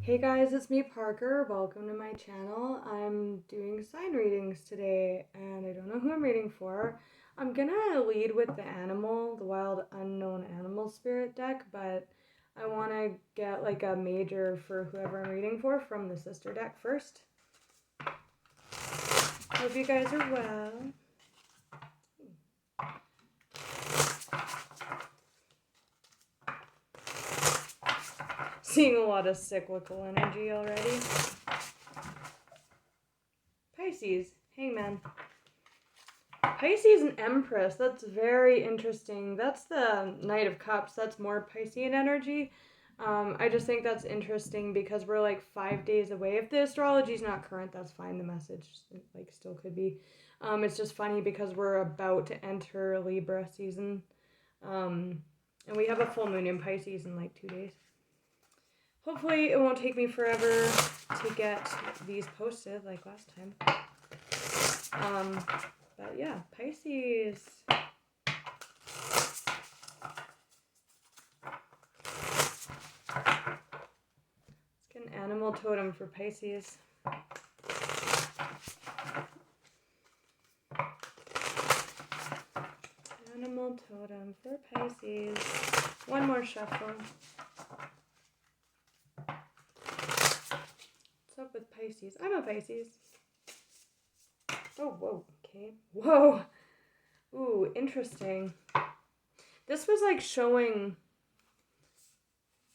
Hey guys, it's me Parker. Welcome to my channel. I'm doing sign readings today and I don't know who I'm reading for. I'm gonna lead with the Wild Unknown Animal Spirit deck, but I want to get like a major for whoever I'm reading for from the sister deck first. Hope you guys are well. Seeing a lot of cyclical energy already. Pisces, Hangman. Pisces and Empress, that's very interesting. That's the Knight of Cups. That's more Piscean energy. I just think that's interesting because we're like 5 days away. If the astrology's not current, that's fine. The message like still could be. It's just funny because we're about to enter Libra season. And we have a full moon in Pisces in like 2 days. Hopefully it won't take me forever to get these posted like last time. But yeah, Pisces. Let's get an animal totem for Pisces. Animal totem for Pisces. One more shuffle. What's up with Pisces? I'm a Pisces. Oh, whoa. Okay. Whoa. Ooh, interesting. This was like showing...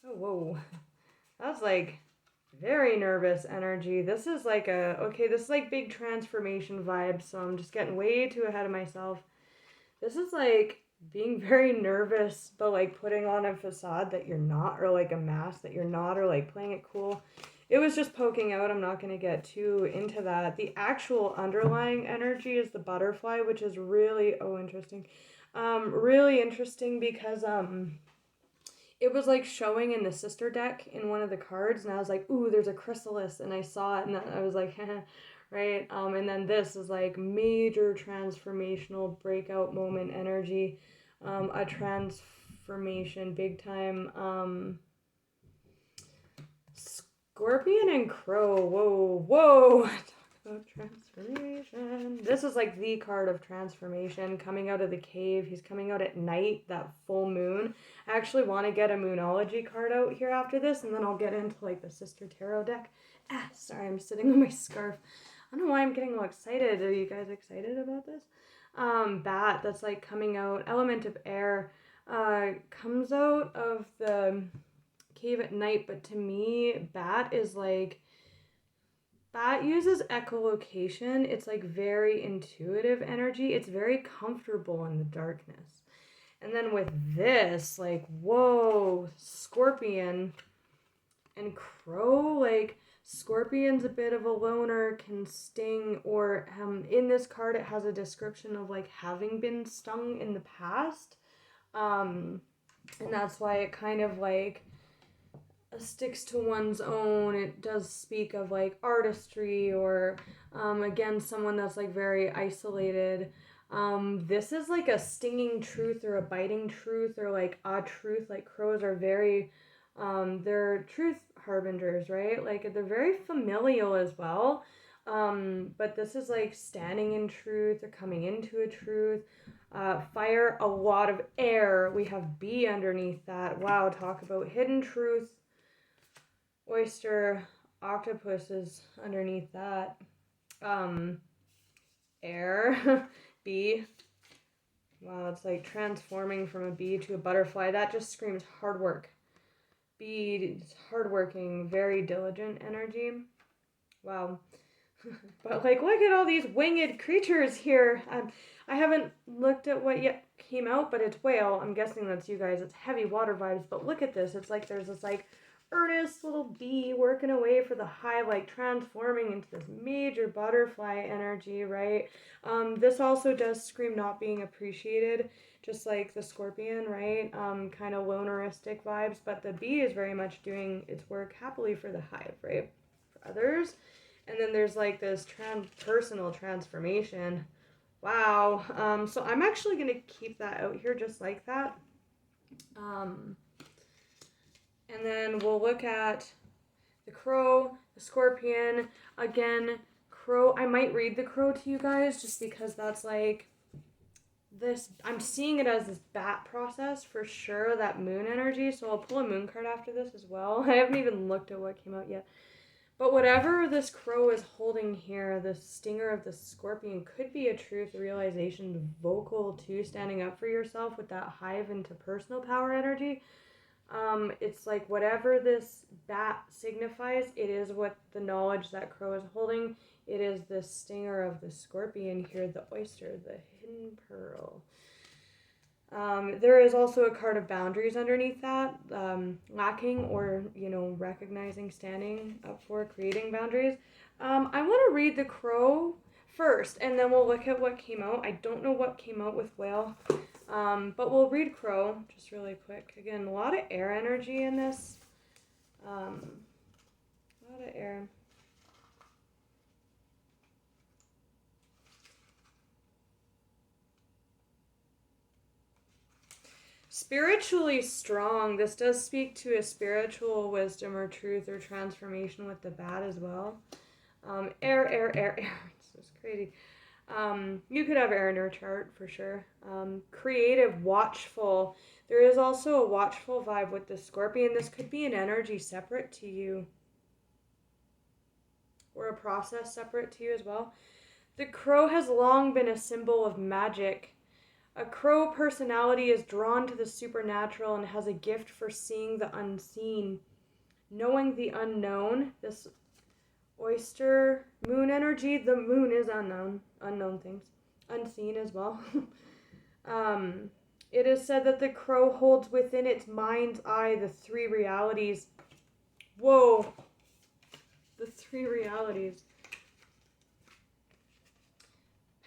Oh, whoa. That's like very nervous energy. This is like this is like big transformation vibes, so I'm just getting way too ahead of myself. This is like being very nervous, but like putting on a facade that you're not, or like a mask that you're not, or like playing it cool. It was just poking out. I'm not going to get too into that. The actual underlying energy is the butterfly, which is really, interesting. Really interesting because, it was like showing in the sister deck in one of the cards, and I was like, ooh, there's a chrysalis, and I saw it, and I was like, right? And then this is like major transformational breakout moment energy, a transformation, big time, Scorpion and Crow. Whoa. Talk about transformation. This is like the card of transformation coming out of the cave. He's coming out at night, that full moon. I actually want to get a Moonology card out here after this, and then I'll get into like the Sister Tarot deck. Sorry, I'm sitting on my scarf. I don't know why I'm getting all excited. Are you guys excited about this? Bat, that's like coming out. Element of air comes out of the cave at night, but to me, Bat uses echolocation. It's like very intuitive energy. It's very comfortable in the darkness. And then with this, like, whoa, Scorpion and Crow, like, Scorpion's a bit of a loner, can sting, or in this card it has a description of like having been stung in the past. And that's why it kind of like sticks to one's own. It does speak of like artistry, or again, someone that's like very isolated. This is like a stinging truth or a biting truth, or like a truth. Like crows are very they're truth harbingers, right? Like they're very familial as well. But this is like standing in truth or coming into a truth. Fire, a lot of air. We have bee underneath that. Wow, talk about hidden truth. Oyster, octopus is underneath that. Air, bee. Wow, it's like transforming from a bee to a butterfly. That just screams hard work. Bee is hardworking, very diligent energy. Wow. But like, look at all these winged creatures here. I haven't looked at what yet came out, but it's whale. I'm guessing that's you guys. It's heavy water vibes, but look at this. It's like there's this like earnest little bee working away for the hive, like transforming into this major butterfly energy, right? This also does scream not being appreciated, just like the scorpion, right? Kind of loneristic vibes, but the bee is very much doing its work happily for the hive, right? For others. And then there's like this personal transformation. Wow. So I'm actually going to keep that out here just like that. And then we'll look at The crow, the scorpion, again, crow. I might read the crow to you guys just because that's like this. I'm seeing it as this bat process for sure, that moon energy. So I'll pull a moon card after this as well. I haven't even looked at what came out yet. But whatever this crow is holding here, the stinger of the scorpion, could be a truth realization, vocal too, standing up for yourself with that hive into personal power energy. It's like whatever this bat signifies, it is what the knowledge that crow is holding. It is the stinger of the scorpion here, the oyster, the hidden pearl. There is also a card of boundaries underneath that, lacking or, recognizing, standing up for, creating boundaries. I want to read the crow first, and then we'll look at what came out. I don't know what came out with whale, but we'll read crow just really quick. Again, a lot of air energy in this. A lot of air. Spiritually strong. This does speak to a spiritual wisdom or truth or transformation with the bat as well. Air. This is crazy. You could have air in your chart for sure. Creative, watchful. There is also a watchful vibe with the scorpion. This could be an energy separate to you, or a process separate to you as well. The crow has long been a symbol of magic. A crow personality is drawn to the supernatural and has a gift for seeing the unseen, knowing the unknown. This oyster moon energy, the moon is unknown things, unseen as well. It is said that the crow holds within its mind's eye the three realities. Whoa, the three realities.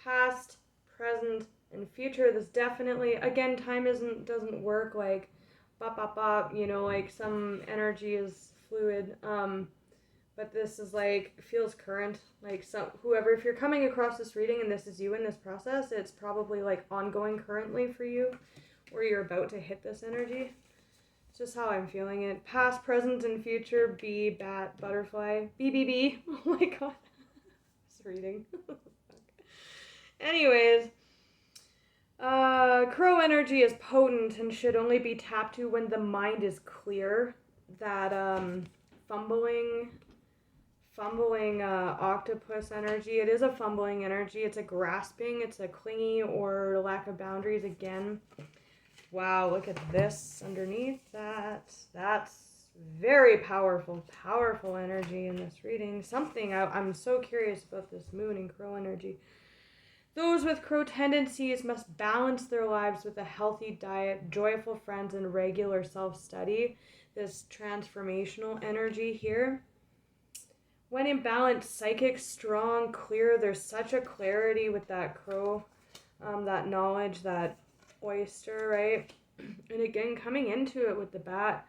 Past, present, and future. This definitely, again, time doesn't work like like some energy is fluid, but this is like feels current, like whoever, if you're coming across this reading and this is you in this process, it's probably like ongoing currently for you, or you're about to hit this energy. It's just how I'm feeling it. Past, present, and future. Bee, bat, butterfly, bee. Oh my god. This reading. Anyways, crow energy is potent and should only be tapped to when the mind is clear. That fumbling octopus energy, it is a fumbling energy. It's a grasping, it's a clingy or lack of boundaries again. Wow, look at this underneath that. That's very powerful energy in this reading. I'm so curious about this moon and crow energy. Those with crow tendencies must balance their lives with a healthy diet, joyful friends, and regular self-study. This transformational energy here. When in balance, psychic, strong, clear, there's such a clarity with that crow, that knowledge, that oyster, right? And again, coming into it with the bat.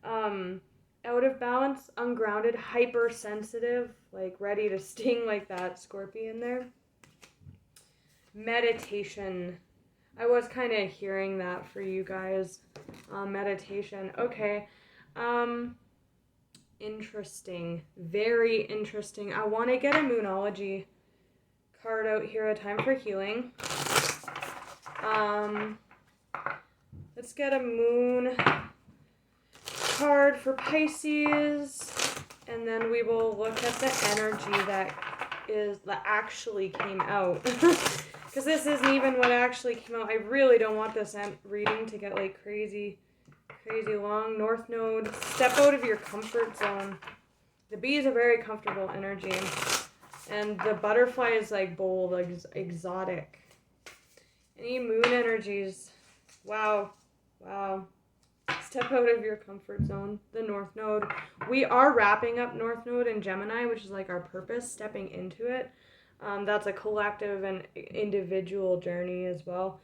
Out of balance, ungrounded, hypersensitive, like ready to sting like that scorpion there. Meditation. I was kind of hearing that for you guys. Meditation. Okay. Interesting. Very interesting. I want to get a moonology card out here, a time for healing. Let's get a moon card for Pisces, and then we will look at the energy that actually came out. Because this isn't even what actually came out. I really don't want this reading to get like crazy long. North Node, step out of your comfort zone. The bee is a very comfortable energy. And the butterfly is like bold, exotic. Any moon energies? Wow. Step out of your comfort zone. The North Node. We are wrapping up North Node in Gemini, which is like our purpose, stepping into it. That's a collective and individual journey as well.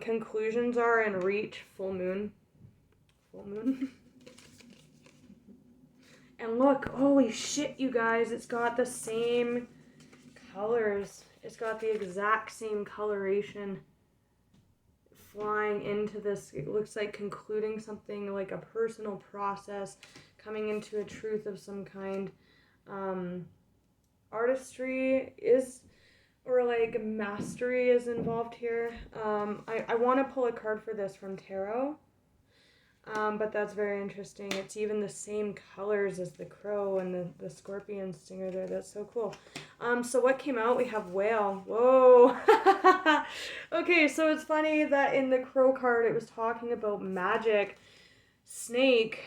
Conclusions are in reach, full moon. And look, holy shit, you guys, it's got the same colors. It's got the exact same coloration flying into this. It looks like concluding something like a personal process, coming into a truth of some kind. Artistry is, or like mastery is involved here. I want to pull a card for this from tarot. But that's very interesting. It's even the same colors as the crow and the scorpion stinger there. That's so cool. So what came out? We have whale. Whoa. Okay, so it's funny that in the crow card it was talking about magic. Snake,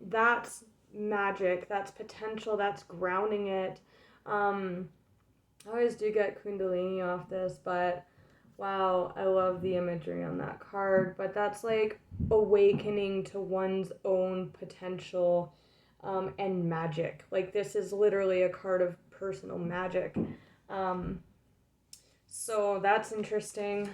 that's magic. That's potential. That's grounding it. I always do get Kundalini off this, but wow, I love the imagery on that card. But that's like awakening to one's own potential and magic. Like this is literally a card of personal magic. So that's interesting.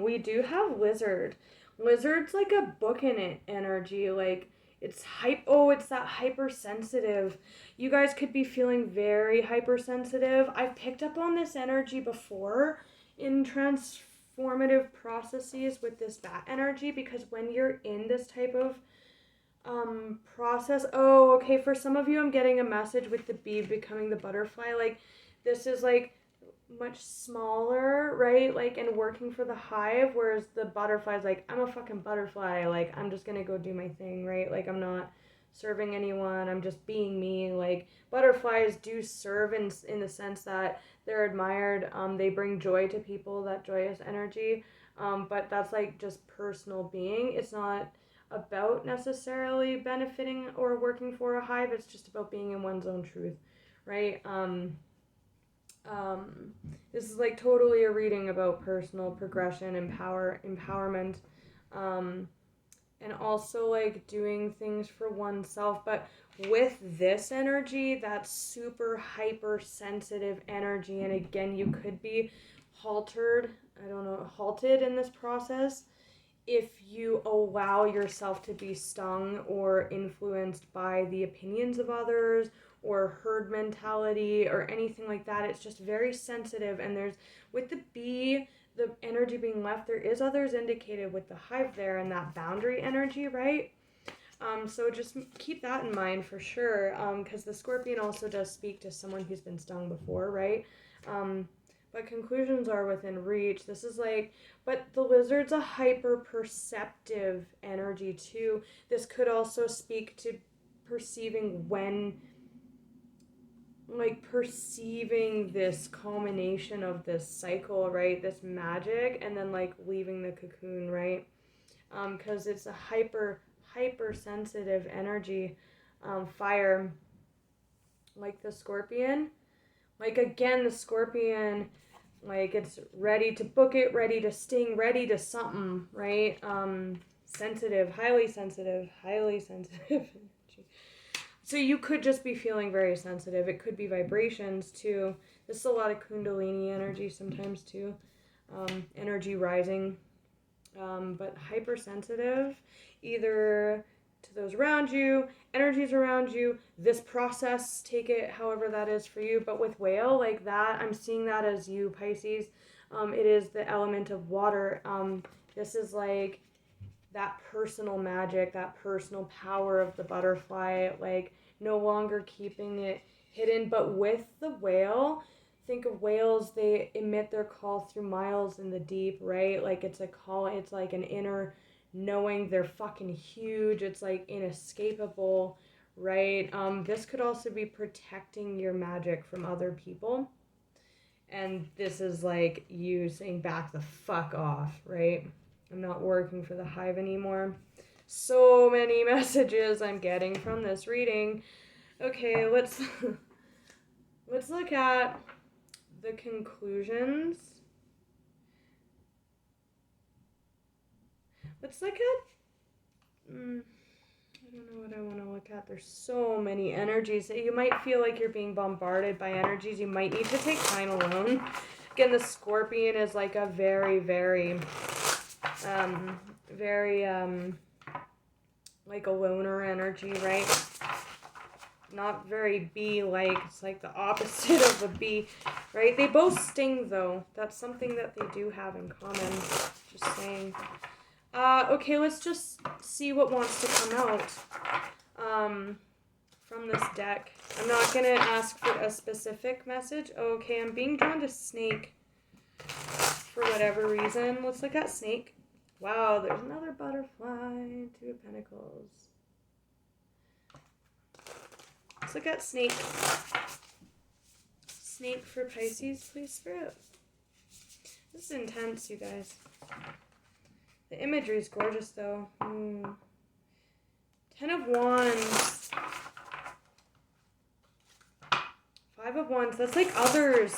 We do have lizard. Lizard's like a book in it energy. Like it's it's that hypersensitive. You guys could be feeling very hypersensitive. I've picked up on this energy before in transformative processes with this bat energy, because when you're in this type of process, okay, for some of you I'm getting a message with the bee becoming the butterfly. Like this is like much smaller, right? Like, and working for the hive, whereas the butterfly's like, I'm a fucking butterfly, like I'm just gonna go do my thing, right? Like I'm not serving anyone, I'm just being me. Like butterflies do serve in the sense that they're admired, they bring joy to people, that joyous energy, but that's like just personal being. It's not about necessarily benefiting or working for a hive. It's just about being in one's own truth, right? This is like totally a reading about personal progression, empowerment, and also like doing things for oneself. But with this energy, that's super hypersensitive energy, and again, you could be halted in this process if you allow yourself to be stung or influenced by the opinions of others or herd mentality or anything like that. It's just very sensitive. And there's, with the bee, the energy being left, there is others indicated with the hive there and that boundary energy, right? So just keep that in mind for sure, because the scorpion also does speak to someone who's been stung before, right? But conclusions are within reach. This is like, but the lizard's a hyper perceptive energy too. This could also speak to perceiving this culmination of this cycle, right? This magic, and then like leaving the cocoon, right? Because it's a hypersensitive energy. Fire, like the scorpion. Like again, the scorpion, like it's ready to book it, ready to sting, ready to something, right? Sensitive, highly sensitive. So you could just be feeling very sensitive. It could be vibrations too. This is a lot of Kundalini energy sometimes too. Energy rising. But hypersensitive, either to those around you, energies around you, this process, take it however that is for you. But with whale, like that, I'm seeing that as you, Pisces. It is the element of water. This is like that personal magic, that personal power of the butterfly, like no longer keeping it hidden. But with the whale, think of whales, they emit their call through miles in the deep, right? Like it's a call, it's like an inner knowing. They're fucking huge. It's like inescapable, right? This could also be protecting your magic from other people. And this is like you saying back the fuck off, right? I'm not working for the hive anymore. So many messages I'm getting from this reading. Okay, let's look at the conclusions. Let's look at, I don't know what I want to look at. There's so many energies. You might feel like you're being bombarded by energies. You might need to take time alone. Again, the scorpion is like a very, very, like a loner energy, right? Not very bee-like. It's like the opposite of a bee, right? They both sting, though. That's something that they do have in common. Just saying. Okay, let's just see what wants to come from this deck. I'm not going to ask for a specific message. Okay, I'm being drawn to snake for whatever reason. Let's look at snake. Wow, there's another butterfly. Two of Pentacles. Let's look at snake. Snake for Pisces, please, Spirit. This is intense, you guys. The imagery is gorgeous, though. 10 of Wands. 5 of Wands. That's like others.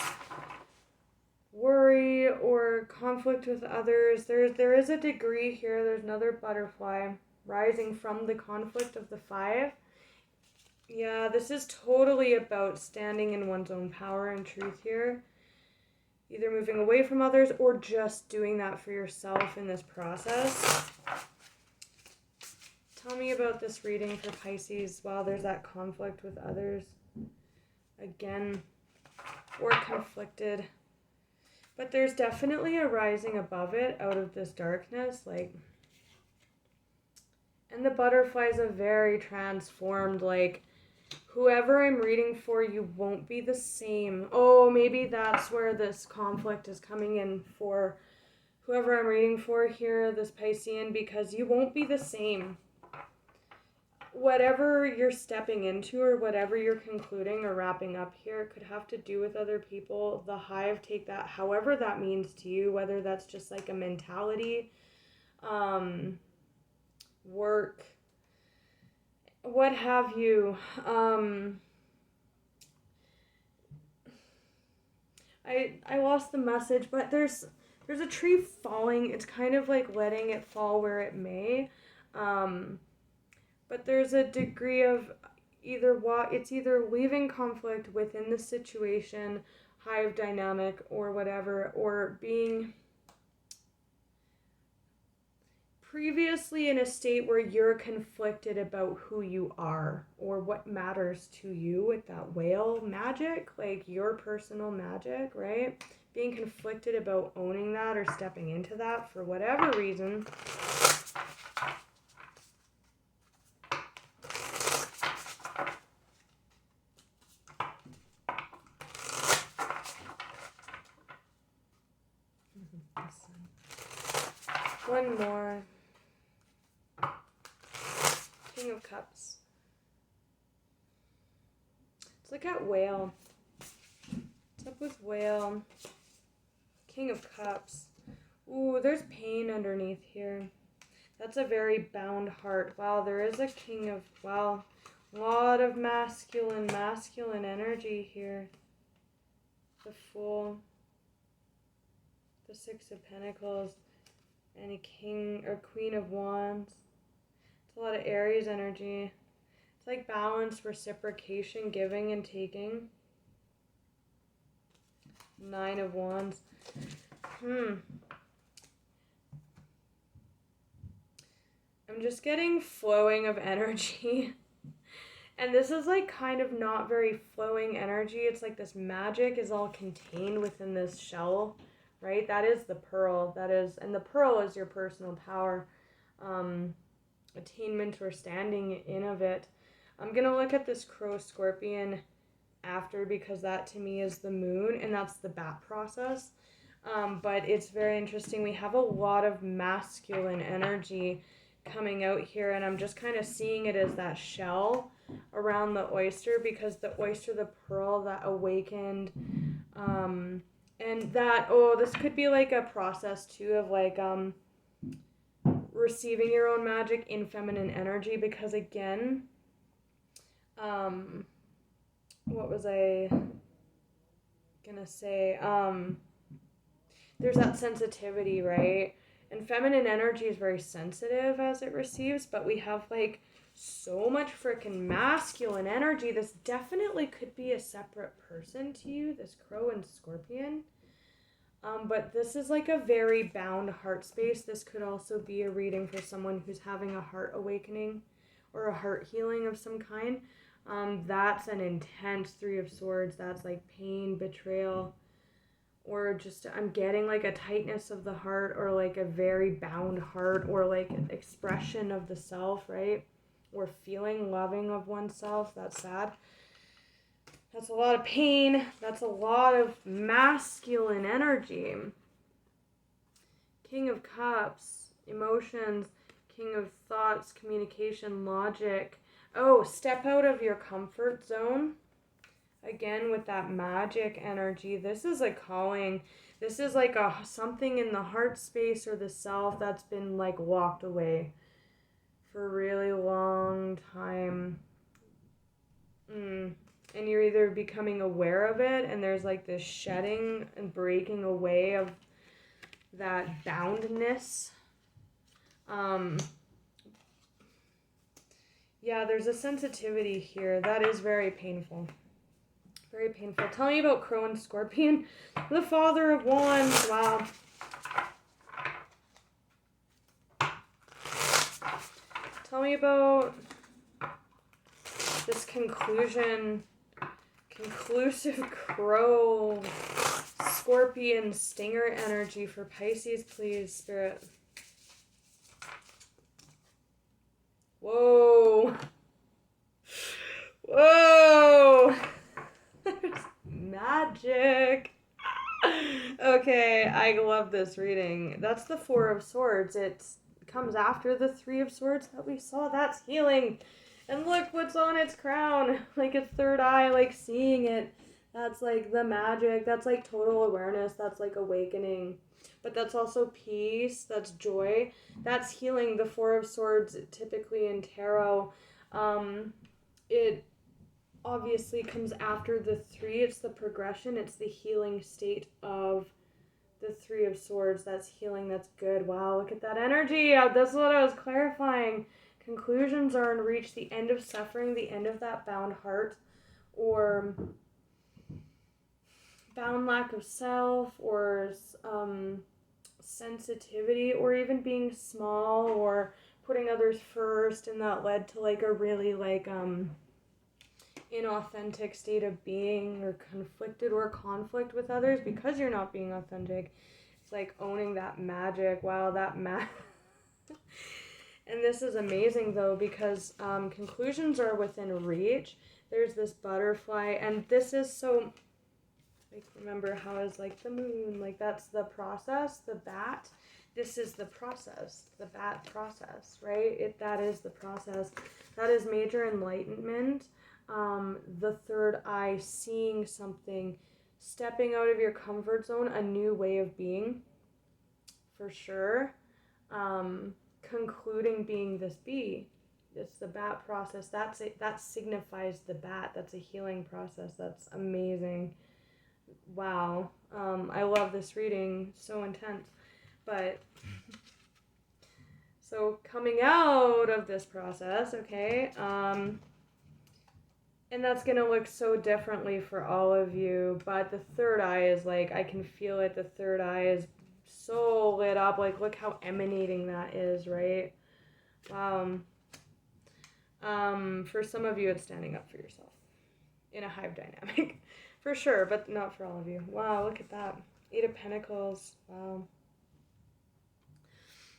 Worry or conflict with others. There is a degree here. There's another butterfly rising from the conflict of the 5. Yeah, this is totally about standing in one's own power and truth here. Either moving away from others or just doing that for yourself in this process. Tell me about this reading for Pisces while there's that conflict with others. Again, or conflicted. But there's definitely a rising above it out of this darkness. Like, and the butterflies are very transformed. Like, whoever I'm reading for, you won't be the same. Oh, maybe that's where this conflict is coming in for whoever I'm reading for here, this Piscean, because you won't be the same. Whatever you're stepping into or whatever you're concluding or wrapping up here could have to do with other people. The hive, take that however that means to you, whether that's just like a mentality, work, what have you. I lost the message, but there's a tree falling. It's kind of like letting it fall where it may. But there's a degree of it's either leaving conflict within the situation, hive dynamic or whatever, or being previously in a state where you're conflicted about who you are or what matters to you with that whale magic, like your personal magic, right? Being conflicted about owning that or stepping into that for whatever reason. One more. King of Cups. Let's look at whale. What's up with whale? King of Cups. Ooh, there's pain underneath here. That's a very bound heart. Wow, there is a king of, wow, a lot of masculine energy here. The Fool. The Six of Pentacles. And a king or queen of wands. It's a lot of Aries energy. It's like balance, reciprocation, giving and taking. Nine of wands. I'm just getting flowing of energy. And this is like kind of not very flowing energy. It's like this magic is all contained within this shell. Right? That is the pearl. And the pearl is your personal power, attainment or standing in of it. I'm going to look at this crow scorpion after because that to me is the moon and that's the bat process. But it's very interesting. We have a lot of masculine energy coming out here and I'm just kind of seeing it as that shell around the oyster because the oyster, the pearl, that awakened, and that, this could be like a process too of like receiving your own magic in feminine energy because again, what was I gonna say? There's that sensitivity, right? And feminine energy is very sensitive as it receives, but we have like so much freaking masculine energy. This definitely could be a separate person to you, this crow and scorpion. But this is like a very bound heart space. This could also be a reading for someone who's having a heart awakening or a heart healing of some kind. That's an intense Three of Swords. That's like pain, betrayal, or just I'm getting like a tightness of the heart or like a very bound heart or like an expression of the self, right? or feeling loving of oneself. That's sad. That's a lot of pain. That's a lot of masculine energy. King of Cups, emotions, King of Thoughts, communication, logic. Oh, step out of your comfort zone. Again, with that magic energy. This is a calling. This is like something in the heart space or the self that's been like locked away for a really long time. And you're either becoming aware of it, and there's like this shedding and breaking away of that boundness. Yeah, there's a sensitivity here that is very painful. Very painful. Tell me about Crow and Scorpion, the Father of Wands. Wow. Tell me about this conclusive Crow, Scorpion, Stinger energy for Pisces, please, Spirit. Whoa. Whoa. There's magic. Okay, I love this reading. That's the Four of Swords. It comes after the Three of Swords that we saw. That's healing. And look what's on its crown. Like its third eye, like seeing it. That's like the magic. That's like total awareness. That's like awakening. But that's also peace. That's joy. That's healing. The Four of Swords, typically in tarot, it obviously comes after the three. It's the progression. It's the healing state of the Three of Swords. That's healing. That's good. Wow, look at that energy. That's what I was clarifying. Conclusions are in reach. The end of suffering. The end of that bound heart. Or bound lack of self. Or sensitivity. Or even being small. Or putting others first. And that led to like a really like inauthentic state of being, or conflicted or conflict with others because you're not being authentic. It's like owning that magic. Wow, that And this is amazing though, because conclusions are within reach. There's this butterfly, and this is so, like, remember how it's like the moon, like that's the process, the bat. This is the process, the bat process, right? That is the process. That is major enlightenment. The third eye, seeing something, stepping out of your comfort zone, a new way of being, for sure. Concluding being this bee. It's the bat process. That's it. That signifies the bat. That's a healing process. That's amazing. Wow. I love this reading. So intense. But so coming out of this process, okay, and that's going to look so differently for all of you, but the third eye is like, I can feel it. The third eye is so lit up. Like, look how emanating that is, right? Wow. For some of you, it's standing up for yourself in a hive dynamic, for sure, but not for all of you. Wow, look at that. Eight of Pentacles. Wow.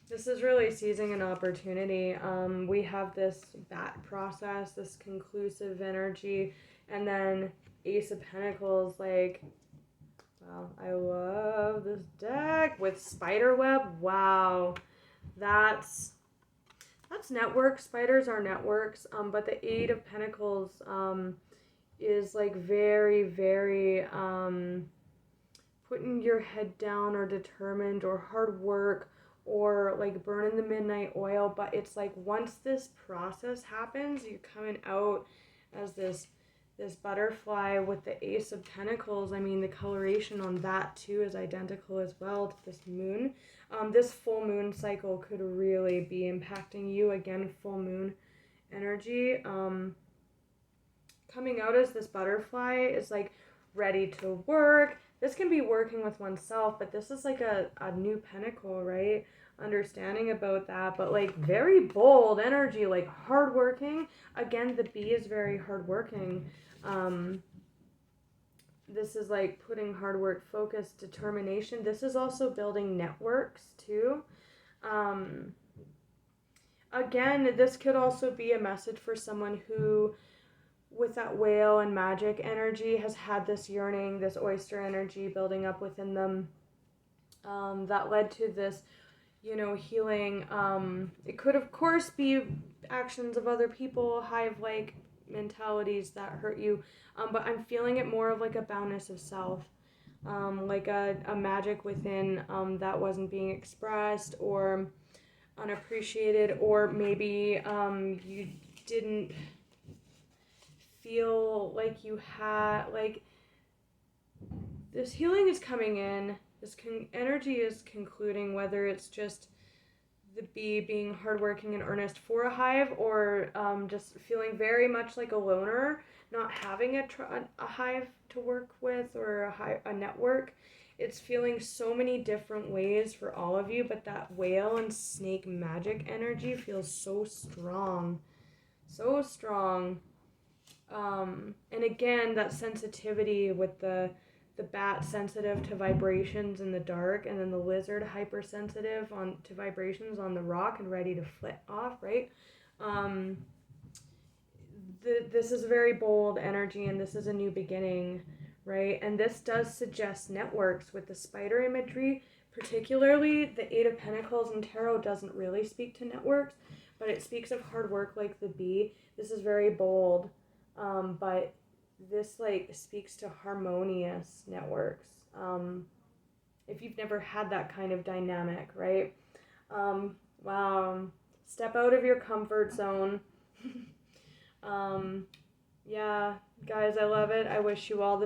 This is really seizing an opportunity. We have this bat process, this conclusive energy, and then Ace of Pentacles, like, wow, I love this deck with Spiderweb. Wow, that's network. Spiders are networks, but the Eight of Pentacles is like very, very putting your head down, or determined, or hard work, or like burning the midnight oil. But it's like once this process happens, you're coming out as this butterfly with the Ace of Pentacles. I mean, the coloration on that too is identical as well to this moon. This full moon cycle could really be impacting you. Again, full moon energy. Coming out as this butterfly is like ready to work. This can be working with oneself, but this is like a new pentacle, right? Understanding about that, but like very bold energy, like hardworking. Again, the bee is very hardworking. This is like putting hard work, focus, determination. This is also building networks too. again, this could also be a message for someone who, with that whale and magic energy, has had this yearning, this oyster energy building up within them, that led to this, healing. It could, of course, be actions of other people, hive-like mentalities that hurt you, but I'm feeling it more of like a boundness of self, like a magic within, that wasn't being expressed or unappreciated, or maybe you didn't feel like you had, like, this healing is coming in, this energy is concluding, whether it's just the bee being hardworking and earnest for a hive, or just feeling very much like a loner, not having a hive to work with, or a network. It's feeling so many different ways for all of you, but that whale and snake magic energy feels so strong. So strong. And again, that sensitivity with the bat sensitive to vibrations in the dark, and then the lizard hypersensitive to vibrations on the rock and ready to flit off, right? This is a very bold energy, and this is a new beginning, right? And this does suggest networks with the spider imagery, particularly the Eight of Pentacles in tarot doesn't really speak to networks, but it speaks of hard work like the bee. This is very bold, but this like speaks to harmonious networks. If you've never had that kind of dynamic, right? Wow. Step out of your comfort zone. Yeah, guys, I love it. I wish you all the